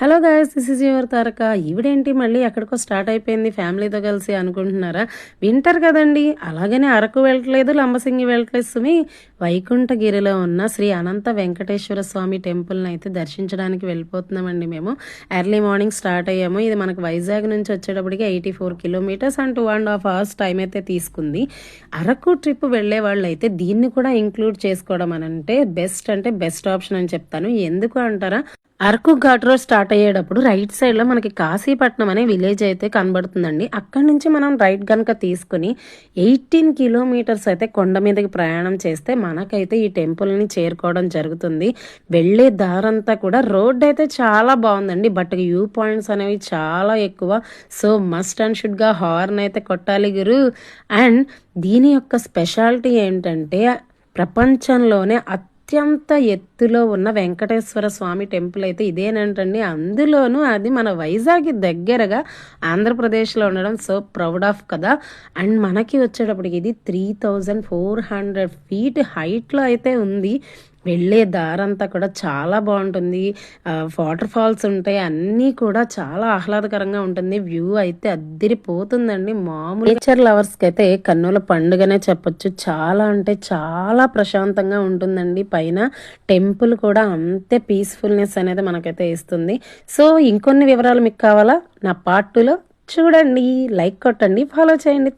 Hello guys, this is your Taraka. ఈవిడేంటి మళ్ళీ ఎక్కడికో స్టార్ట్ అయిపోయింది ఫ్యామిలీతో కలిసి అనుకుంటున్నారా? వింటారు కదండి. అలాగనే అరకు వెళ్ళట్లేదు, లంబసింగి వెళ్ళట్లేదు సుమి. వైకుంఠగిరిలో ఉన్న శ్రీ అనంత వెంకటేశ్వర స్వామి టెంపుల్ని అయితే దర్శించడానికి వెళ్ళిపోతున్నామండి. మేము ఎర్లీ మార్నింగ్ స్టార్ట్ అయ్యాము. ఇది మనకు వైజాగ్ నుంచి వచ్చేటప్పటికి 84 కిలోమీటర్స్ అండ్ 2.5 hours టైం అయితే తీసుకుంది. అరకు ట్రిప్ వెళ్ళే వాళ్ళు అయితే దీన్ని కూడా ఇంక్లూడ్ చేసుకోవడం అంటే బెస్ట్ ఆప్షన్ అని చెప్తాను. ఎందుకు అంటారా? అరకు ఘాట్ రోడ్ స్టార్ట్ అయ్యేటప్పుడు రైట్ సైడ్ లో మనకి కాశీపట్నం అనే విలేజ్ అయితే కనబడుతుందండి. అక్కడి నుంచి మనం రైట్ గనక తీసుకుని 18 కిలోమీటర్స్ అయితే కొండ మీదకి ప్రయాణం చేస్తే మనకైతే ఈ టెంపుల్ ని చేరుకోవడం జరుగుతుంది. వెళ్లే దారంతా కూడా రోడ్ అయితే చాలా బాగుందండి. బట్ వ్యూ పాయింట్స్ అనేవి చాలా ఎక్కువ. సో మస్ట్ అండ్ షుడ్ గా హార్న్ అయితే కొట్టాలి గురు. అండ్ దీని యొక్క స్పెషాలిటీ ఏంటంటే ప్రపంచంలోనే అత్యంత ఎత్తులో ఉన్న వెంకటేశ్వర స్వామి టెంపుల్ అయితే ఇదేనంటండి. అందులోనూ అది మన వైజాగ్ దగ్గరగా ఆంధ్రప్రదేశ్లో ఉండడం సో ప్రౌడ్ ఆఫ్ కదా. అండ్ మనకి వచ్చేటప్పటికి ఇది 3400 feet హైట్లో అయితే ఉంది. వెళ్ళే దారంతా కూడా చాలా బాగుంటుంది. వాటర్ ఫాల్స్ ఉంటాయి, అన్నీ కూడా చాలా ఆహ్లాదకరంగా ఉంటుంది. వ్యూ అయితే అద్దిరిపోతుందండి. మామూలు నేచర్ లవర్స్కి అయితే కన్నుల పండుగనే చెప్పొచ్చు. చాలా అంటే చాలా ప్రశాంతంగా ఉంటుందండి. పైన టెంపుల్ కూడా అంతే పీస్ఫుల్నెస్ అనేది మనకైతే ఇస్తుంది. సో ఇంకొన్ని వివరాలు మీకు కావాలా? నా పార్ట్ 2లో చూడండి, లైక్ కొట్టండి, ఫాలో చేయండి.